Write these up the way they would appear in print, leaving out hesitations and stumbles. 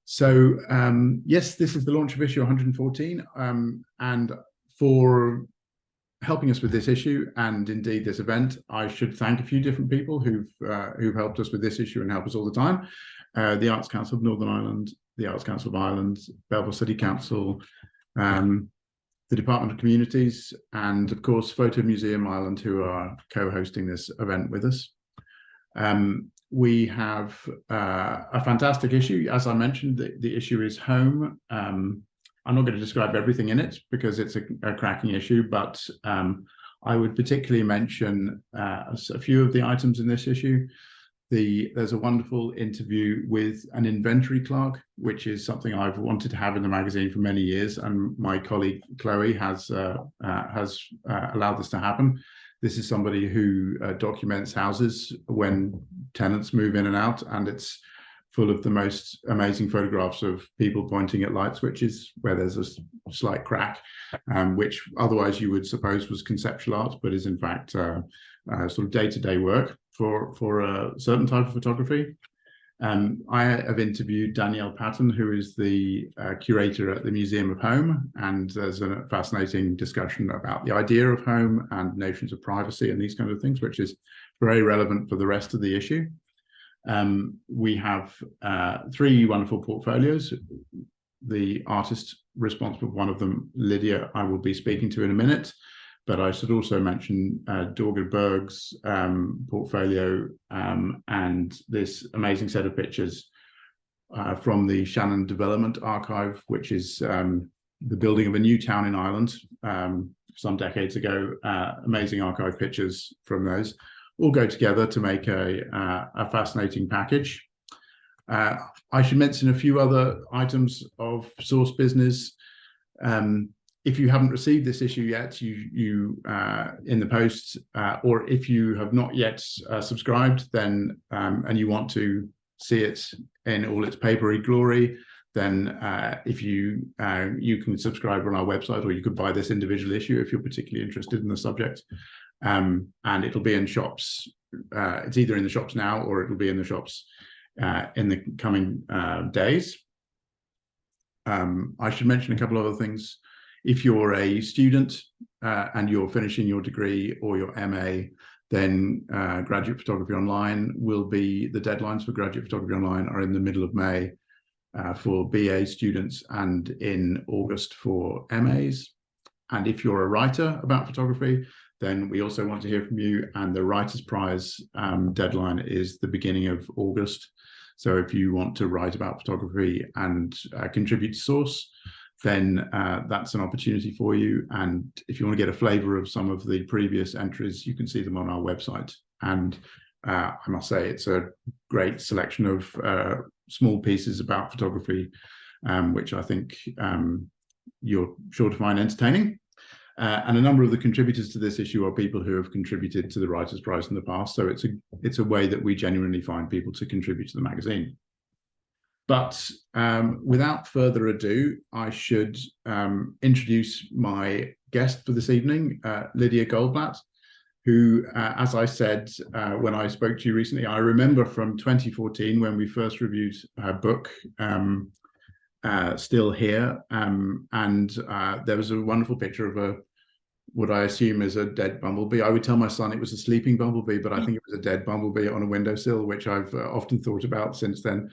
So yes, this is the launch of issue 114, and for helping us with this issue and indeed this event, I should thank a few different people who've helped us with this issue and help us all the time. The Arts Council of Northern Ireland, the Arts Council of Ireland, Belleville City Council, the Department of Communities, and of course Photo Museum Ireland, who are co-hosting this event with us. We have a fantastic issue. As I mentioned, the issue is home. I'm not going to describe everything in it because it's a cracking issue, but I would particularly mention a few of the items in this issue. There's a wonderful interview with an inventory clerk, which is something I've wanted to have in the magazine for many years, and my colleague Chloe has allowed this to happen. This is somebody who documents houses when tenants move in and out, and it's full of the most amazing photographs of people pointing at light switches where there's a slight crack, which otherwise you would suppose was conceptual art, but is in fact sort of day-to-day work for a certain type of photography. I have interviewed Danielle Patton, who is the curator at the Museum of Home, and there's a fascinating discussion about the idea of home and notions of privacy and these kinds of things, which is very relevant for the rest of the issue. We have three wonderful portfolios. The artist responsible for one of them, Lydia, I will be speaking to in a minute, but I should also mention Dorga Berg's portfolio and this amazing set of pictures from the Shannon Development Archive, which is the building of a new town in Ireland some decades ago. Amazing archive pictures from those all go together to make a fascinating package. I should mention a few other items of Source business. If you haven't received this issue yet, you in the post, or if you have not yet subscribed, then and you want to see it in all its papery glory, then if you can subscribe on our website, or you could buy this individual issue if you're particularly interested in the subject. And it'll be in shops. It's either in the shops now or it'll be in the shops in the coming days. I should mention a couple of other things. If you're a student and you're finishing your degree or your MA, then Graduate Photography Online will be, the deadlines for Graduate Photography Online are in the middle of May for BA students and in August for MAs. And if you're a writer about photography, then we also want to hear from you, and the Writers' Prize deadline is the beginning of August. So if you want to write about photography and contribute to Source, then that's an opportunity for you. And if you want to get a flavor of some of the previous entries, you can see them on our website. And I must say, it's a great selection of small pieces about photography, which I think you're sure to find entertaining. And a number of the contributors to this issue are people who have contributed to the Writers' Prize in the past. So it's a way that we genuinely find people to contribute to the magazine. But without further ado, I should introduce my guest for this evening, Lydia Goldblatt, who, as I said when I spoke to you recently, I remember from 2014 when we first reviewed her book, Still Here, and there was a wonderful picture of what I assume is a dead bumblebee. I would tell my son it was a sleeping bumblebee, but I think it was a dead bumblebee on a windowsill, which I've often thought about since then.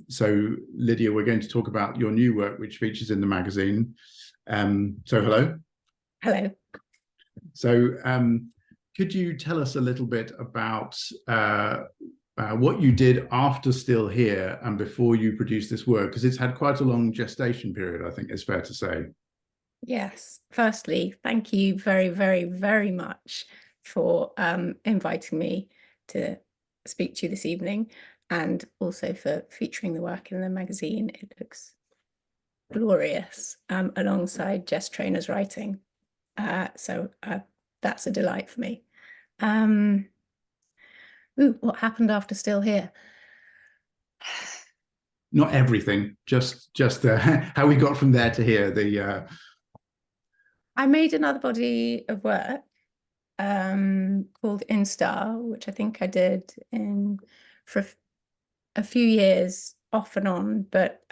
So Lydia, we're going to talk about your new work, which features in the magazine. So hello. Hello. So could you tell us a little bit about what you did after Still Here and before you produced this work? Because it's had quite a long gestation period, I think it's fair to say. Yes. Firstly, thank you very, very, very much for inviting me to speak to you this evening, and also for featuring the work in the magazine. It looks glorious alongside Jess Trainor's writing. So that's a delight for me. What happened after Still Here? Not everything, just how we got from there to here. I made another body of work called Instar, which I think I did for a few years off and on, but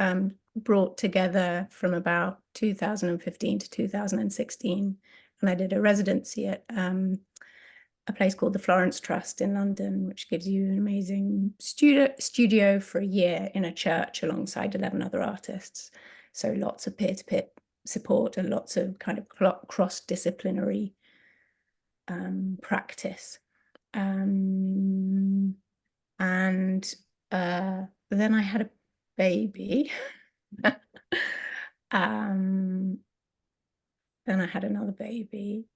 brought together from about 2015 to 2016. And I did a residency at a place called the Florence Trust in London, which gives you an amazing studio for a year in a church alongside 11 other artists. So lots of peer-to-peer support and lots of kind of cross-disciplinary practice. And then I had a baby. Then I had another baby.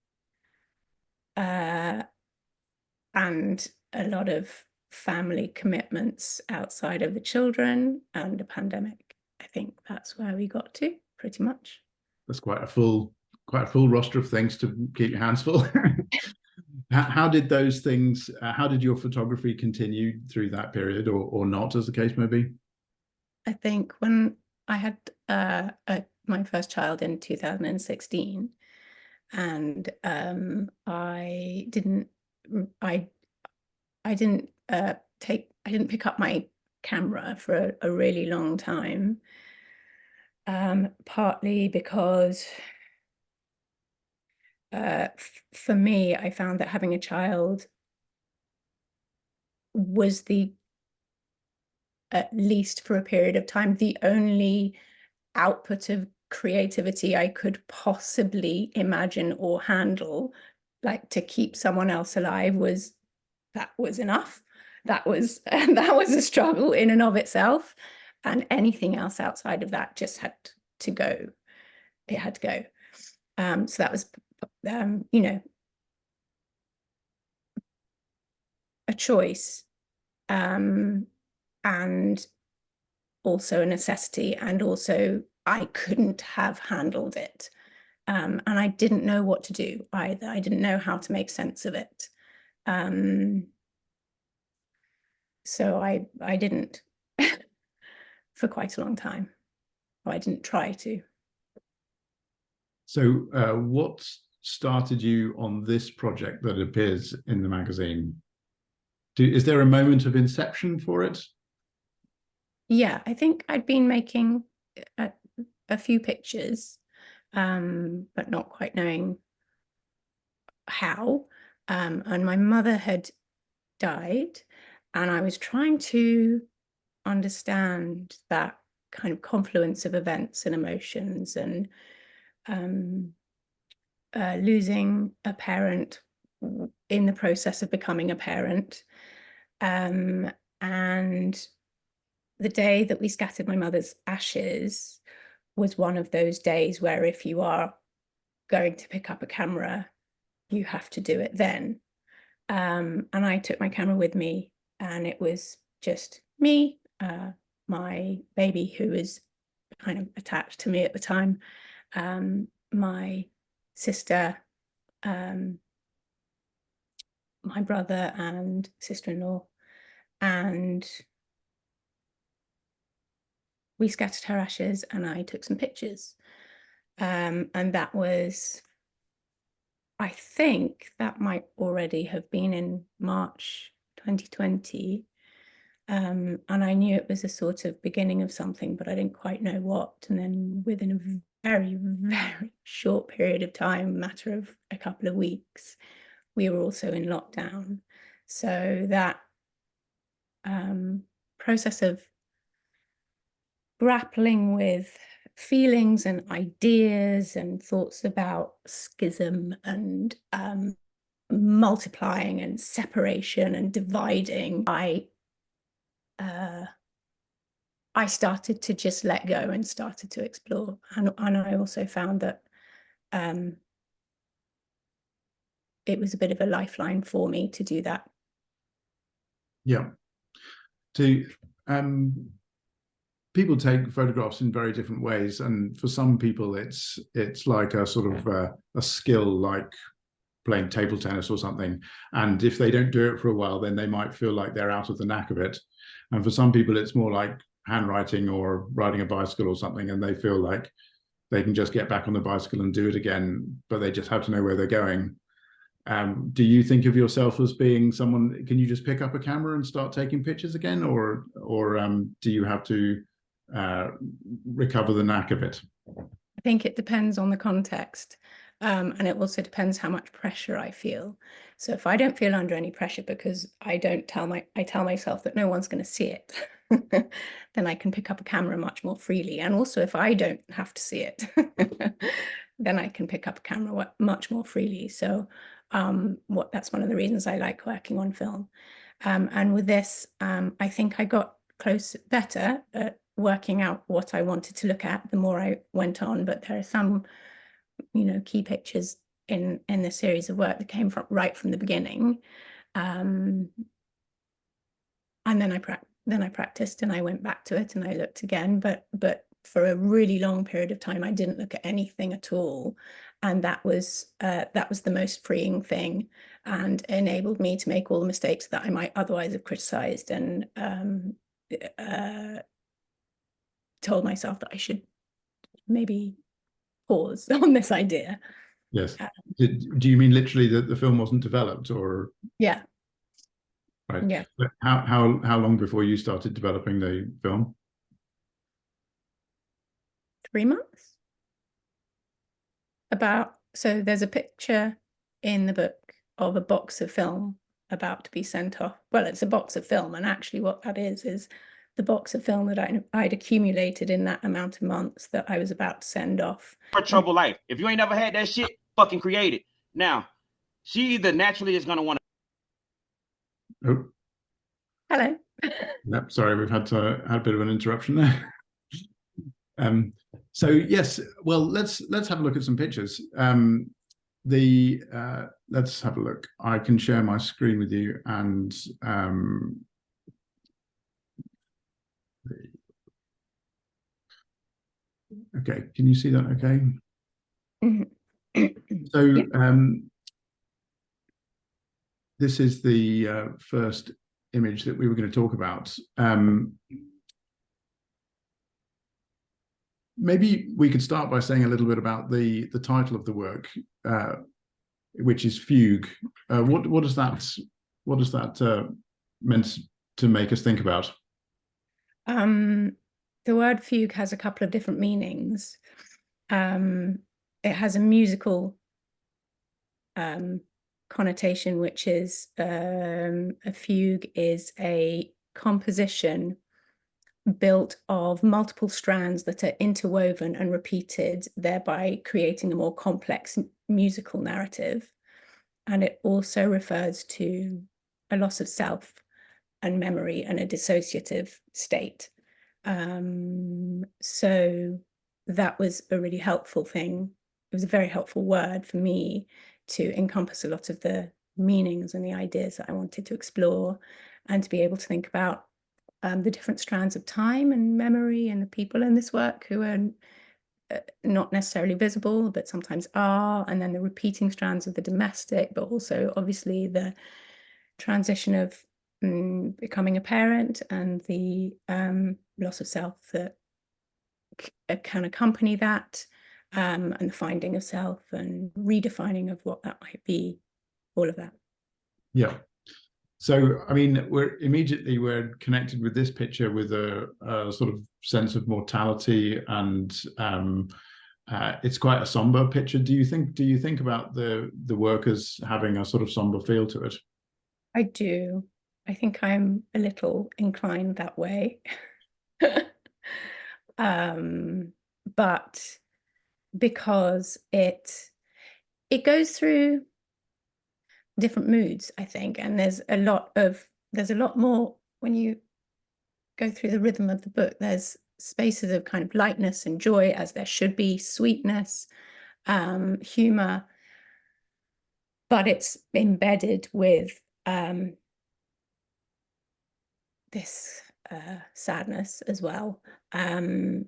And a lot of family commitments outside of the children and a pandemic. I think that's where we got to, pretty much. That's quite a full roster of things to keep your hands full. How did those things, how did your photography continue through that period, or not, as the case may be? I think when I had my first child in 2016, and I didn't pick up my camera for a really long time, partly because for me, I found that having a child was at least for a period of time, the only output of creativity I could possibly imagine or handle. Like, to keep someone else alive was enough. That was a struggle in and of itself, and anything else outside of that just had to go. It had to go. So that was a choice, and also a necessity, and also I couldn't have handled it. And I didn't know what to do either. I didn't know how to make sense of it. So I didn't for quite a long time. Or I didn't try to. So what started you on this project that appears in the magazine? Is there a moment of inception for it? Yeah, I think I'd been making a few pictures, but not quite knowing how. And my mother had died, and I was trying to understand that kind of confluence of events and emotions, and losing a parent in the process of becoming a parent. And the day that we scattered my mother's ashes was one of those days where if you are going to pick up a camera, you have to do it then. And I took my camera with me, and it was just me, my baby, who was kind of attached to me at the time, my sister, my brother and sister-in-law, and we scattered her ashes, and I took some pictures. And that was, I think that might already have been in March 2020. And I knew it was a sort of beginning of something, but I didn't quite know what. And then within a very, very short period of time, matter of a couple of weeks, we were also in lockdown. So that process of grappling with feelings and ideas and thoughts about schism and multiplying and separation and dividing, I started to just let go and started to explore. And I also found that it was a bit of a lifeline for me to do that. Yeah. People take photographs in very different ways, and for some people it's like a sort of a skill, like playing table tennis or something, and if they don't do it for a while, then they might feel like they're out of the knack of it. And for some people it's more like handwriting or riding a bicycle or something, and they feel like they can just get back on the bicycle and do it again, but they just have to know where they're going. Do you think of yourself as being someone, can you just pick up a camera and start taking pictures again, or do you have to recover the knack of it? I think it depends on the context. And it also depends how much pressure I feel. So if I don't feel under any pressure because I tell myself that no one's going to see it, then I can pick up a camera much more freely. And also if I don't have to see it, then I can pick up a camera much more freely. So that's one of the reasons I like working on film. And with this, I think I got better at working out what I wanted to look at the more I went on. But there are some, key pictures in the series of work that came right from the beginning. And then I practiced and I went back to it and I looked again. But for a really long period of time, I didn't look at anything at all. And that was the most freeing thing, and enabled me to make all the mistakes that I might otherwise have criticized, and told myself that I should maybe pause on this idea. Yes. Do you mean literally that the film wasn't developed, or? Yeah. Right. Yeah. How long before you started developing the film? 3 months. So there's a picture in the book of a box of film about to be sent off. Well, it's a box of film, and actually what that is the box of film that I'd accumulated in that amount of months that I was about to send off. For trouble life. If you ain't never had that shit, fucking create it. Now, she either naturally is gonna want to. Oh. Hello. Yep, sorry, we've had a bit of an interruption there. So yes, well, let's have a look at some pictures. Let's have a look. I can share my screen with you, and okay, can you see that okay? So yeah. This is the first image that we were going to talk about. Maybe we could start by saying a little bit about the title of the work, which is Fugue. What does that meant to make us think about? The word fugue has a couple of different meanings. It has a musical connotation, which is a fugue is a composition built of multiple strands that are interwoven and repeated, thereby creating a more complex musical narrative. And it also refers to a loss of self and memory and a dissociative state. So that was a really helpful thing. It was a very helpful word for me to encompass a lot of the meanings and the ideas that I wanted to explore, and to be able to think about the different strands of time and memory and the people in this work who are not necessarily visible, but sometimes are, and then the repeating strands of the domestic, but also obviously the transition of becoming a parent and the loss of self that can accompany that, and the finding of self and redefining of what that might be, all of that. Yeah. So, I mean, we're connected with this picture with a sort of sense of mortality, and it's quite a somber picture. Do you think about the work as having a sort of somber feel to it? I do. I think I'm a little inclined that way. But because it goes through different moods, I think, and there's a lot more when you go through the rhythm of the book. There's spaces of kind of lightness and joy, as there should be, sweetness, humor, but it's embedded with this sadness as well, and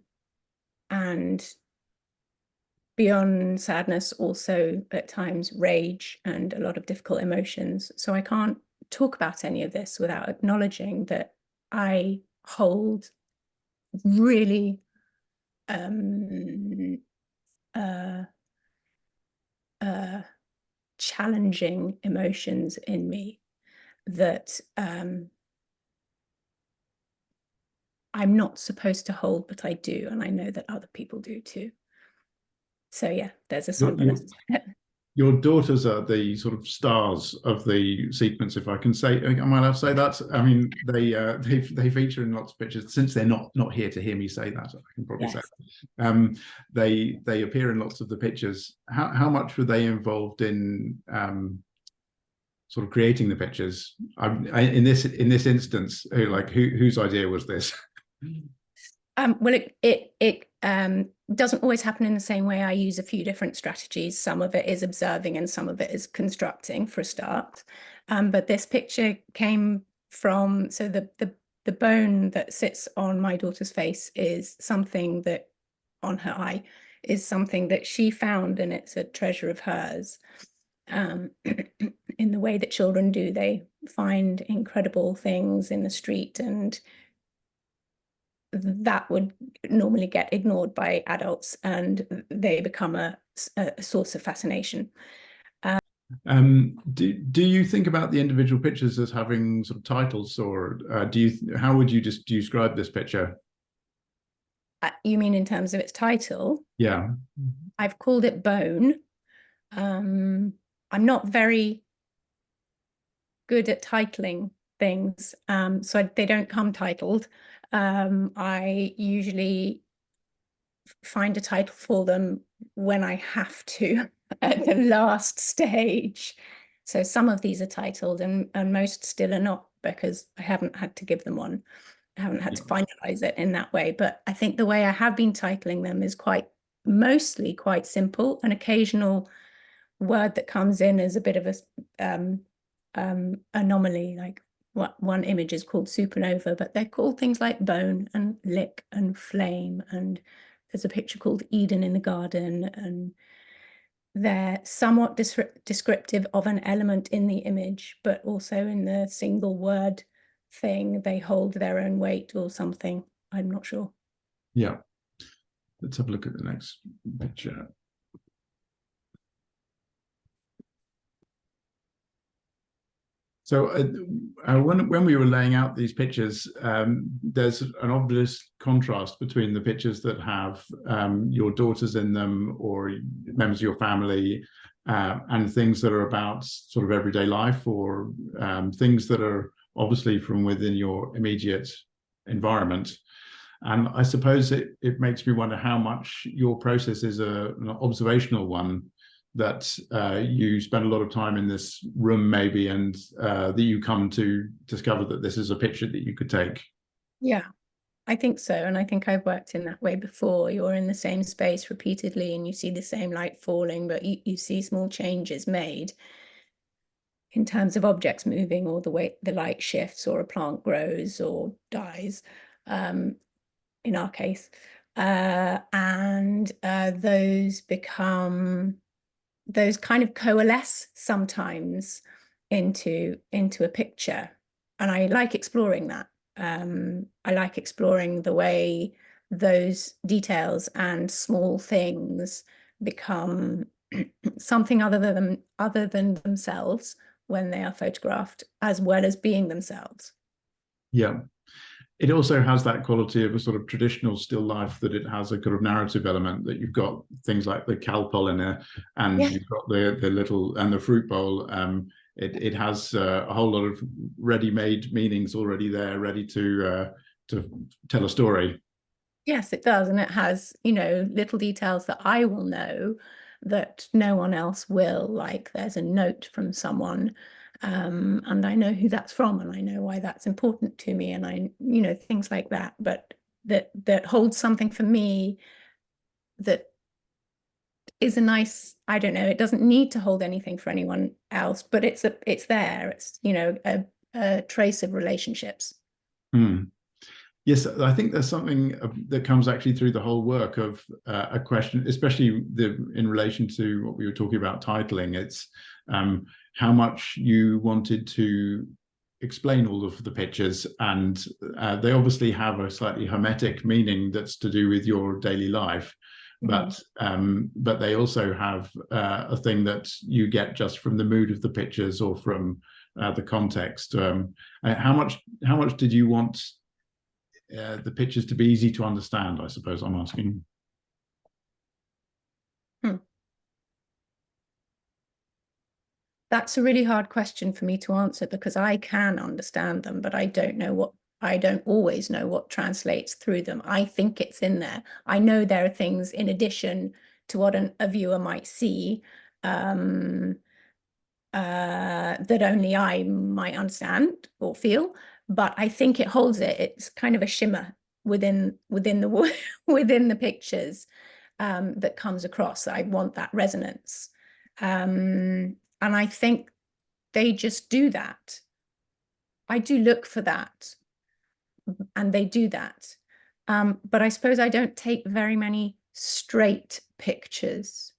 beyond sadness also at times rage and a lot of difficult emotions. So I can't talk about any of this without acknowledging that I hold really challenging emotions in me that I'm not supposed to hold, but I do, and I know that other people do too. So yeah, there's a somberness. Your daughters are the sort of stars of the sequence, if I can say. Am I allowed to say that? I mean, they feature in lots of pictures. Since they're not here to hear me say that, I can probably say that. They appear in lots of the pictures. How much were they involved in sort of creating the pictures? In this instance, whose idea was this? Well, it doesn't always happen in the same way. I use a few different strategies. Some of it is observing and some of it is constructing, for a start. But this picture came from, so the bone that sits on my daughter's face is something that, on her eye, is something that she found, and it's a treasure of hers. In the way that children do, they find incredible things in the street, and that would normally get ignored by adults, and they become a source of fascination. Do you think about the individual pictures as having sort of titles, or how would you just describe this picture? You mean in terms of its title? Yeah. I've called it Bone. I'm not very good at titling things, so they don't come titled. I usually find a title for them when I have to at the last stage. So some of these are titled, and most still are not, because I haven't had to give them one. I haven't had to finalize it in that way. But I think the way I have been titling them is mostly quite simple. An occasional word that comes in is a bit of a anomaly, like one image is called Supernova, but they're called things like Bone and Lick and Flame, and there's a picture called Eden in the Garden, and they're somewhat descriptive of an element in the image, but also in the single word thing, they hold their own weight or something. I'm not sure. Yeah. Let's have a look at the next picture. So when we were laying out these pictures, there's an obvious contrast between the pictures that have your daughters in them or members of your family, and things that are about sort of everyday life, or things that are obviously from within your immediate environment. And I suppose it makes me wonder how much your process is an observational one, that you spend a lot of time in this room maybe, and that you come to discover that this is a picture that you could take. Yeah, I think so. And I think I've worked in that way before. You're in the same space repeatedly and you see the same light falling, but you see small changes made in terms of objects moving, or the way the light shifts, or a plant grows or dies, in our case. And those kind of coalesce sometimes into a picture, and I like exploring that. I like exploring the way those details and small things become something other than themselves when they are photographed, as well as being themselves. Yeah. It also has that quality of a sort of traditional still life, that it has a kind of narrative element, that you've got things like the cow polliner, and you've got the little, and the fruit bowl. It has a whole lot of ready-made meanings already there, ready to tell a story. Yes, it does. And it has, little details that I will know that no one else will, like there's a note from someone, and I know who that's from, and I know why that's important to me, and I, things like that, but that holds something for me that is a nice, I don't know, it doesn't need to hold anything for anyone else, but it's there. It's, a trace of relationships. Yes, I think there's something that comes actually through the whole work of a question, especially in relation to what we were talking about titling. It's how much you wanted to explain all of the pictures, and they obviously have a slightly hermetic meaning that's to do with your daily life. but they also have a thing that you get just from the mood of the pictures or from the context. How much did you want the pictures to be easy to understand, I suppose I'm asking? That's a really hard question for me to answer, because I can understand them, but I don't always know what translates through them. I think it's in there. I know there are things in addition to what a viewer might see that only I might understand or feel, but I think it holds it. It's kind of a shimmer within the within the pictures that comes across. I want that resonance. And I think they just do that. I do look for that, and they do that. But I suppose I don't take very many straight pictures.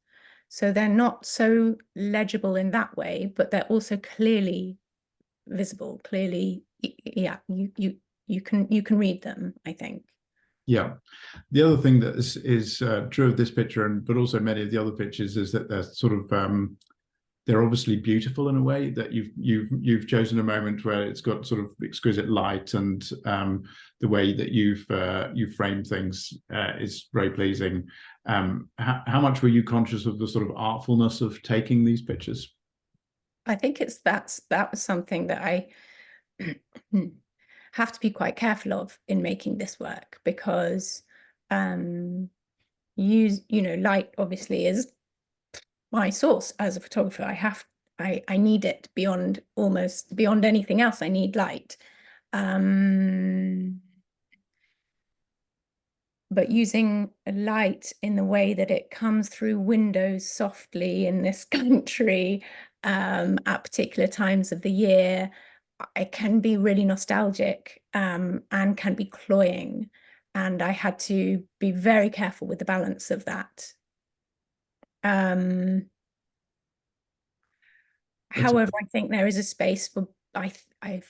So they're not so legible in that way, but they're also clearly visible, clearly, yeah, you can read them, I think. Yeah. The other thing that is true of this picture, but also many of the other pictures, is that they're sort of they're obviously beautiful in a way, that you've chosen a moment where it's got sort of exquisite light, and the way that you've framed things is very pleasing. How much were you conscious of the sort of artfulness of taking these pictures? I think that was something that I have to be quite careful of in making this work, because light obviously is my source as a photographer. I need it beyond anything else. I need light. But using light in the way that it comes through windows softly in this country at particular times of the year, it can be really nostalgic and can be cloying. And I had to be very careful with the balance of that. However, I think there is a space for, I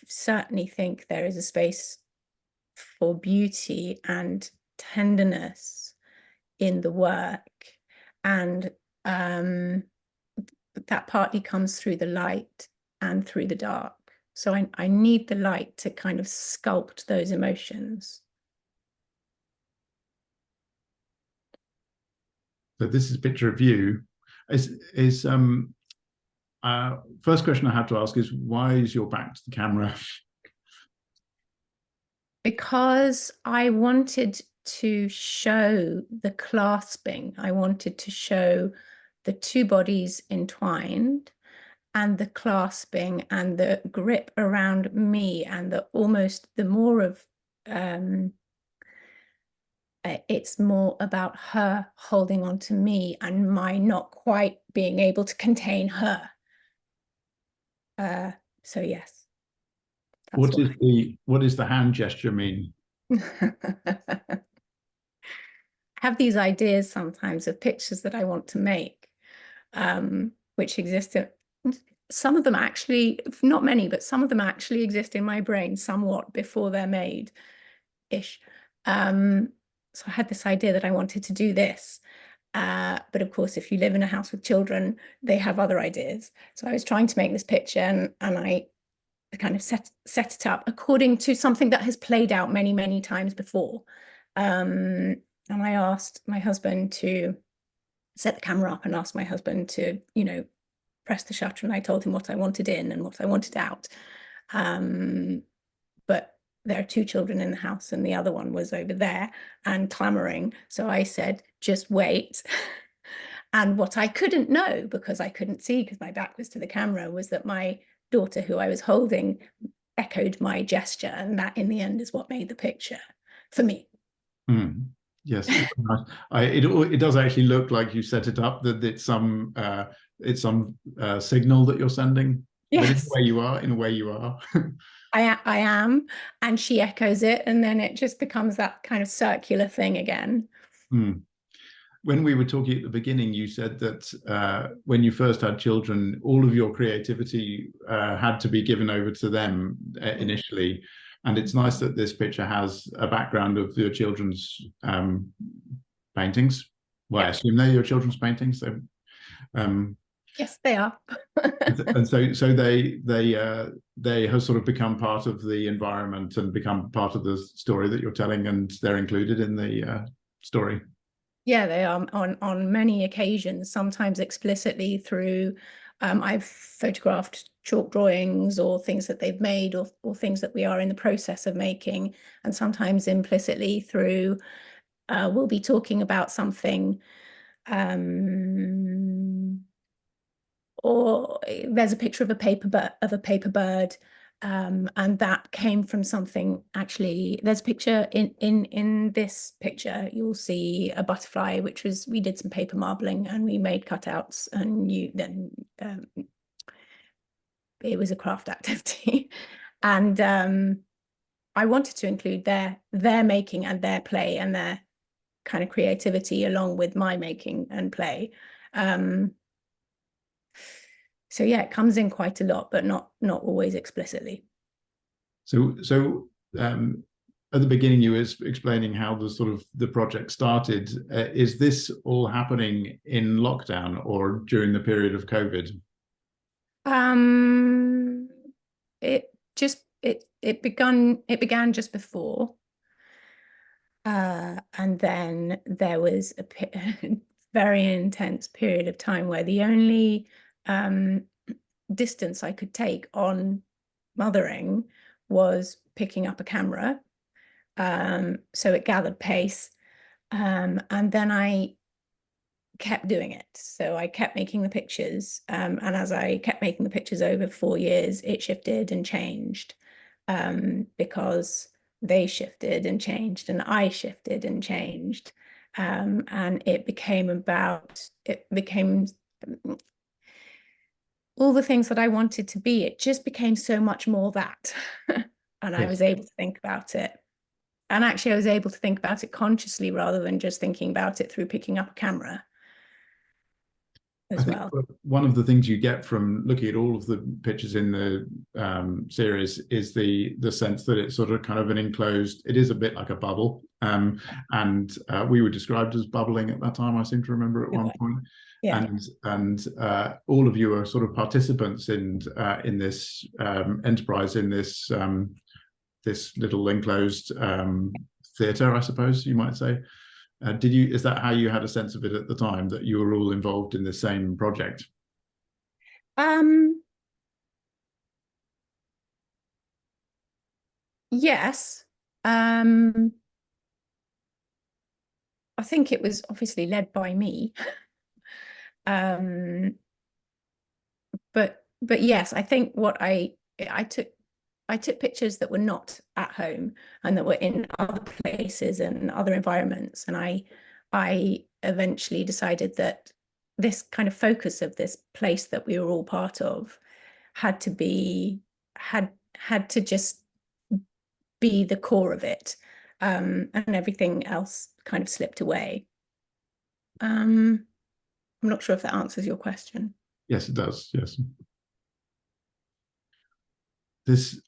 certainly think there is a space for beauty and tenderness in the work. And that partly comes through the light and through the dark. So I need the light to kind of sculpt those emotions. So this is a picture of you. First question I have to ask is, why is your back to the camera? Because I wanted to show the clasping. I wanted to show the two bodies entwined, and the clasping and the grip around me, and the more of it's more about her holding on to me and my not quite being able to contain her. So yes. What does the hand gesture mean? I have these ideas sometimes of pictures that I want to make, which exist in, some of them actually, not many, but some of them actually exist in my brain somewhat before they're made-ish. So I had this idea that I wanted to do this. But of course, if you live in a house with children, they have other ideas. So I was trying to make this picture, and I kind of set it up according to something that has played out many, many times before. And I asked my husband to set the camera up, and asked my husband to, press the shutter, and I told him what I wanted in and what I wanted out. But there are two children in the house, and the other one was over there and clamoring. So I said, just wait. And what I couldn't know, because I couldn't see, because my back was to the camera, was that my daughter, who I was holding, echoed my gesture. And that in the end is what made the picture for me. Yes, it does actually look like you set it up, that it's some signal that you're sending. Yes. But in a way you are. I am, and she echoes it, and then it just becomes that kind of circular thing again. When we were talking at the beginning, you said that when you first had children, all of your creativity had to be given over to them initially. And it's nice that this picture has a background of your children's paintings, Well, I assume they're your children's paintings. So, yes, they are. and so they have sort of become part of the environment and become part of the story that you're telling, and they're included in the story. Yeah, they are on many occasions, sometimes explicitly through, I've photographed chalk drawings or things that they've made, or things that we are in the process of making, and sometimes implicitly through, we'll be talking about something, or there's a picture of a paper bird, and that came from something. Actually, there's a picture in this picture, you'll see a butterfly, which was, we did some paper marbling and we made cutouts, and it was a craft activity. And I wanted to include their making and their play and their kind of creativity along with my making and play. So yeah, it comes in quite a lot, but not always explicitly. So at the beginning, you were explaining how the project started. Is this all happening in lockdown or during the period of COVID? It began just before, and then there was a very intense period of time where the only distance I could take on mothering was picking up a camera. So it gathered pace, and then I kept doing it. So I kept making the pictures, and as I kept making the pictures over 4 years, it shifted and changed, because they shifted and changed and I shifted and changed, and it became all the things that I wanted to be. It just became so much more that. And I was able to think about it. And actually, I was able to think about it consciously rather than just thinking about it through picking up a camera as well. One of the things you get from looking at all of the pictures in the series is the sense that it's sort of kind of an enclosed, it is a bit like a bubble. And we were described as bubbling at that time, I seem to remember at one point. Yeah. And all of you are sort of participants in this enterprise, in this this little enclosed theatre, I suppose you might say. Is that how you had a sense of it at the time, that you were all involved in the same project? Yes. I think it was obviously led by me. But yes, I think what I took pictures that were not at home and that were in other places and other environments, and I eventually decided that this kind of focus of this place that we were all part of had to just be the core of it, and everything else kind of slipped away. I'm not sure if that answers your question. Yes, it does. Yes. This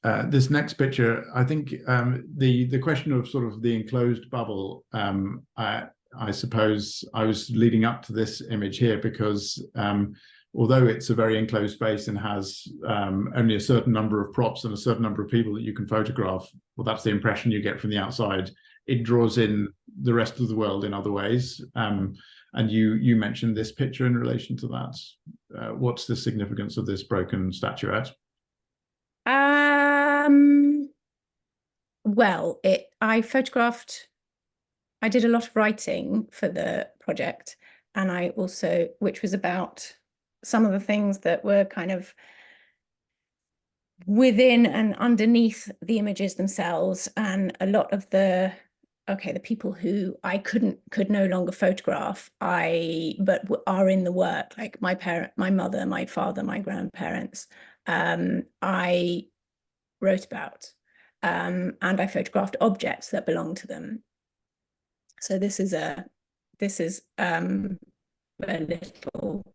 next picture, I think the question of sort of the enclosed bubble, I suppose I was leading up to this image here because although it's a very enclosed space and has only a certain number of props and a certain number of people that you can photograph, well, that's the impression you get from the outside. It draws in the rest of the world in other ways. And you mentioned this picture in relation to that. What's the significance of this broken statuette? Well, I did a lot of writing for the project, and I also, which was about some of the things that were kind of within and underneath the images themselves, and a lot of the people who I could no longer photograph, but are in the work, like my mother, my father, my grandparents, I wrote about, and I photographed objects that belong to them. So this is a little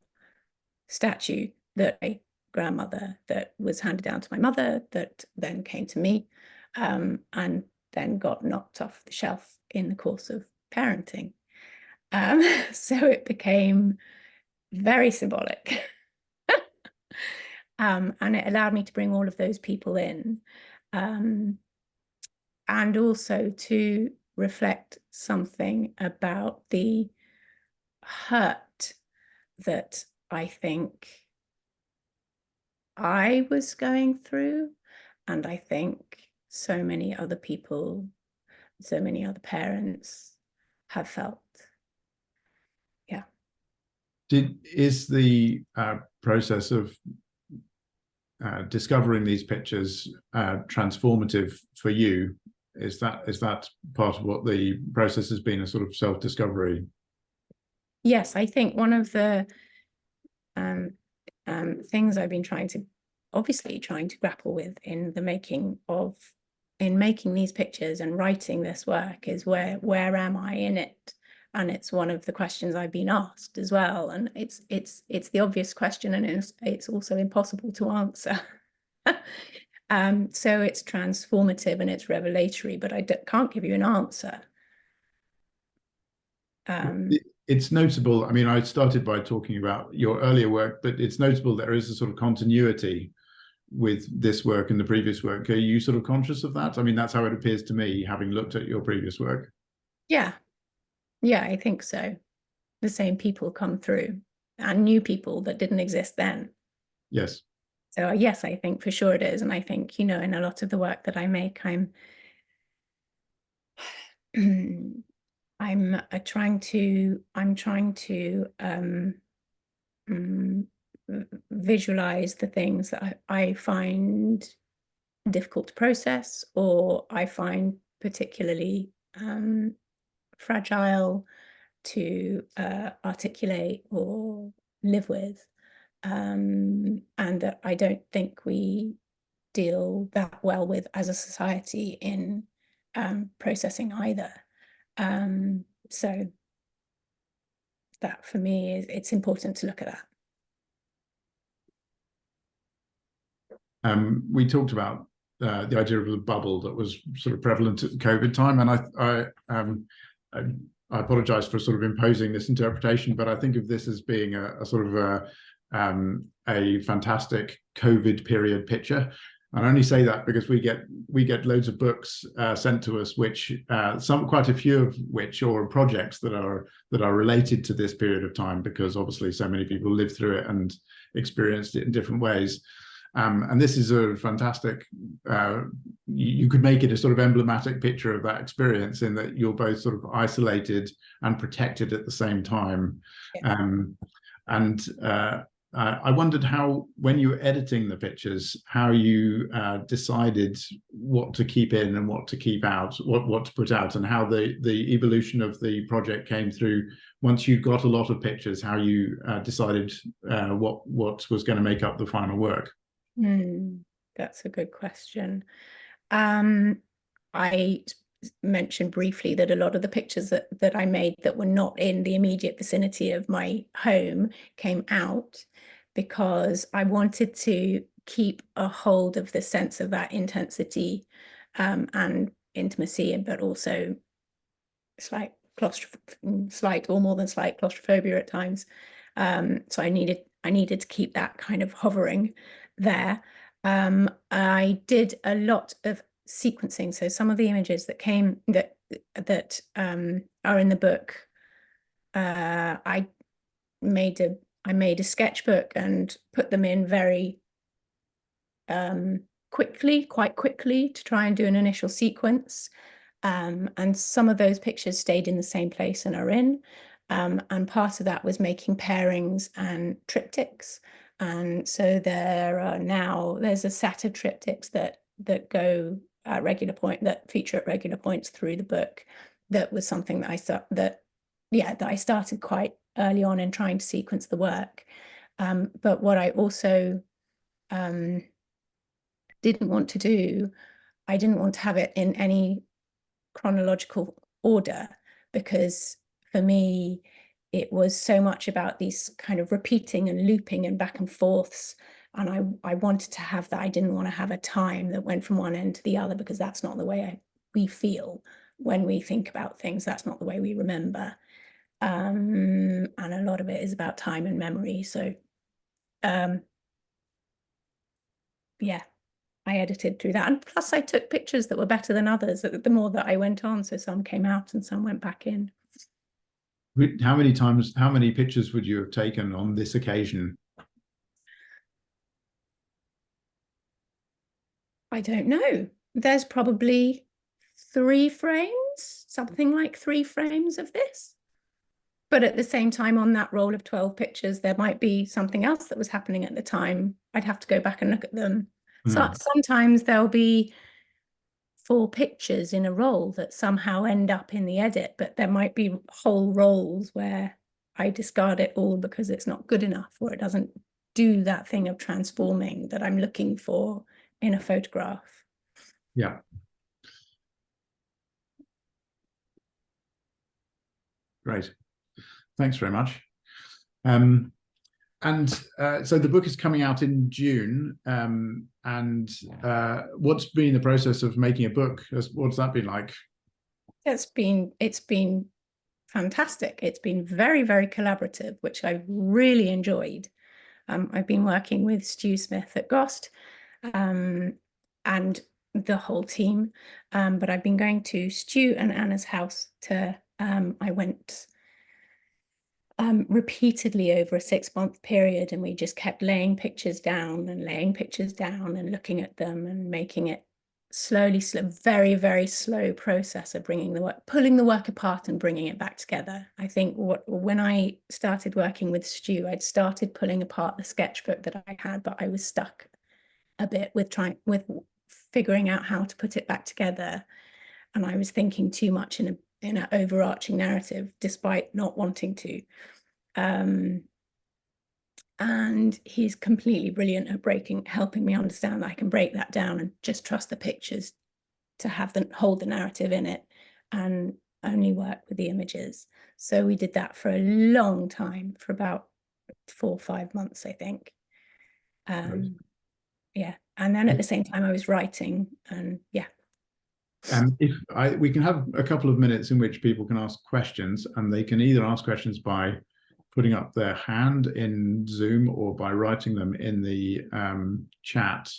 statue that my grandmother, that was handed down to my mother, that then came to me, and then got knocked off the shelf in the course of parenting. So it became very symbolic. And it allowed me to bring all of those people in, and also to reflect something about the hurt that I think I was going through, and I think so many other people, so many other parents have felt. Yeah. Is the process of discovering these pictures transformative for you? Is that part of what the process has been, a sort of self-discovery? Yes, I think one of the things I've been trying to grapple with in making these pictures and writing this work is where am I in it? And it's one of the questions I've been asked as well. And it's the obvious question, and it's also impossible to answer. So it's transformative and it's revelatory, but I can't give you an answer. It's notable. I mean, I started by talking about your earlier work, but it's notable there is a sort of continuity with this work and the previous work. Are you sort of conscious of that? I mean, that's how it appears to me, having looked at your previous work. Yeah, I think so. The same people come through, and new people that didn't exist then. Yes. So yes, I think for sure it is. And I think, in a lot of the work that I make, I'm trying to visualize the things that I find difficult to process, or I find particularly fragile to articulate or live with, and that I don't think we deal that well with as a society in processing either. So that for me it's important to look at that. We talked about the idea of the bubble that was sort of prevalent at the COVID time, and I apologize for sort of imposing this interpretation, but I think of this as being a sort of a fantastic COVID period picture. And I only say that because we get loads of books sent to us, which quite a few of which are projects that are related to this period of time, because obviously so many people lived through it and experienced it in different ways. And this is a fantastic, you could make it a sort of emblematic picture of that experience, in that you're both sort of isolated and protected at the same time. Yeah. I wondered how, when you were editing the pictures, how you decided what to keep in and what to keep out, what to put out, and how the evolution of the project came through once you got a lot of pictures, how you decided what was going to make up the final work. That's a good question. I mentioned briefly that a lot of the pictures that I made that were not in the immediate vicinity of my home came out because I wanted to keep a hold of the sense of that intensity and intimacy, but also slight or more than slight claustrophobia at times. So I needed to keep that kind of hovering there. I did a lot of sequencing. So some of the images that are in the book, I made a sketchbook and put them in very quite quickly to try and do an initial sequence. And some of those pictures stayed in the same place and are in. And part of that was making pairings and triptychs. And so there's a set of triptychs that go at regular point, that feature at regular points through the book. That was something that I started quite early on in trying to sequence the work. But what I also didn't want to do, I didn't want to have it in any chronological order, because for me it was so much about these kind of repeating and looping and back and forths, and I wanted to have that. I didn't want to have a time that went from one end to the other, because that's not the way we feel when we think about things. That's not the way we remember. And a lot of it is about time and memory. So yeah, I edited through that. And plus I took pictures that were better than others the more that I went on. So some came out and some went back in. How many pictures would you have taken on this occasion? I don't know. There's probably 3 frames, something like 3 frames of this. But at the same time, on that roll of 12 pictures, there might be something else that was happening at the time. I'd have to go back and look at them. So sometimes there'll be 4 pictures in a roll that somehow end up in the edit, but there might be whole rolls where I discard it all because it's not good enough, or it doesn't do that thing of transforming that I'm looking for in a photograph. Yeah. Great. Thanks very much. So the book is coming out in June. What's been the process of making a book? What's that been like? It's been fantastic. It's been very, very collaborative, which I've really enjoyed. I've been working with Stu Smith at Gost and the whole team, but I've been going to Stu and Anna's house I went repeatedly over a 6-month period, and we just kept laying pictures down and looking at them and making it very, very slow process of pulling the work apart and bringing it back together. I think when I started working with Stu, I'd started pulling apart the sketchbook that I had, but I was stuck a bit with figuring out how to put it back together, and I was thinking too much in an overarching narrative, despite not wanting to. And he's completely brilliant at helping me understand that I can break that down and just trust the pictures to hold the narrative in it and only work with the images. So we did that for a long time, for about 4 or 5 months, I think. Yeah, and then at the same time I was writing, and yeah. We can have a couple of minutes in which people can ask questions, and they can either ask questions by putting up their hand in Zoom or by writing them in the chat.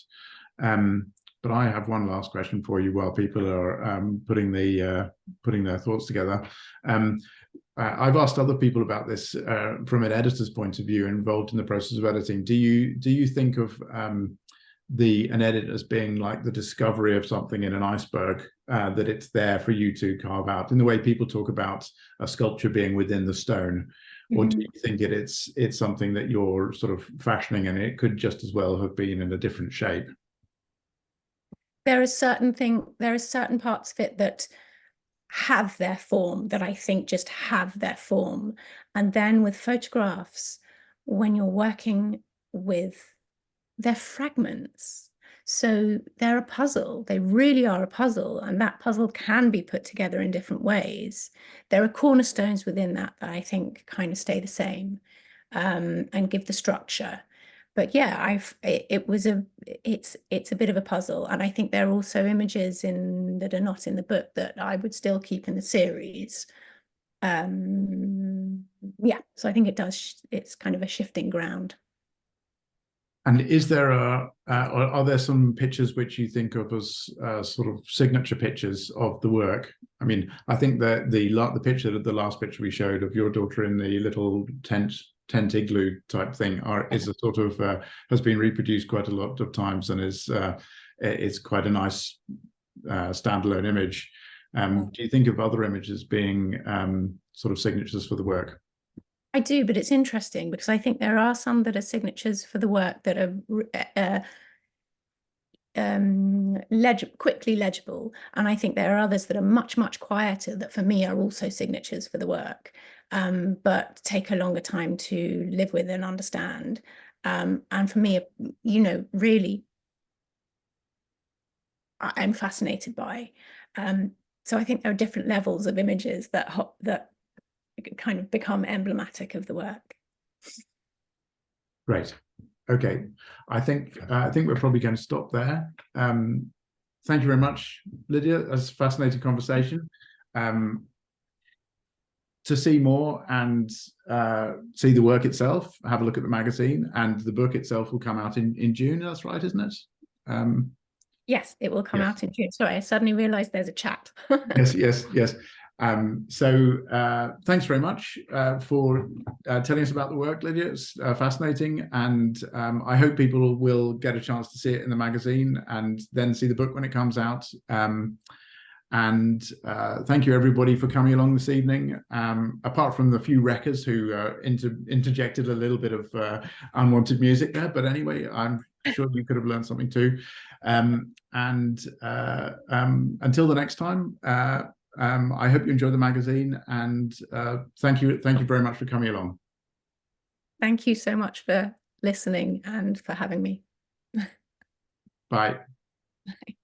But I have one last question for you while people are putting their thoughts together. I've asked other people about this from an editor's point of view, involved in the process of editing. Do you think of an edit as being like the discovery of something in an iceberg, that it's there for you to carve out, in the way people talk about a sculpture being within the stone? Or do you think it's something that you're sort of fashioning and it could just as well have been in a different shape? There are certain parts of it that have their form, that I think just have their form. And then with photographs, when you're working with, they're fragments. So they're a puzzle. They really are a puzzle, and that puzzle can be put together in different ways. There are cornerstones within that I think kind of stay the same, and give the structure. But yeah, it's a bit of a puzzle, and I think there are also images that are not in the book that I would still keep in the series. Yeah, so I think it's kind of a shifting ground. And is there are there some pictures which you think of as sort of signature pictures of the work? I mean, I think that the last picture we showed of your daughter in the little tent igloo type thing is a sort of has been reproduced quite a lot of times, and it's quite a nice standalone image. Do you think of other images being sort of signatures for the work? I do, but it's interesting because I think there are some that are signatures for the work that are quickly legible, and I think there are others that are much, much quieter that for me are also signatures for the work, but take a longer time to live with and understand. And for me, really, I'm fascinated by. So I think there are different levels of images that kind of become emblematic of the work. Great. Okay. I think we're probably going to stop there. Thank you very much, Lydia. That's a fascinating conversation. to see more and see the work itself, have a look at the magazine, and the book itself will come out in June. That's right, isn't it? Yes, it will come out in June. Sorry, I suddenly realized there's a chat. Yes. So thanks very much for telling us about the work, Lydia. It's fascinating, and I hope people will get a chance to see it in the magazine and then see the book when it comes out. And thank you everybody for coming along this evening, apart from the few wreckers who interjected a little bit of unwanted music there, but anyway, I'm sure you could have learned something too. Until the next time, I hope you enjoy the magazine, and thank you very much for coming along. Thank you so much for listening and for having me. Bye. Bye.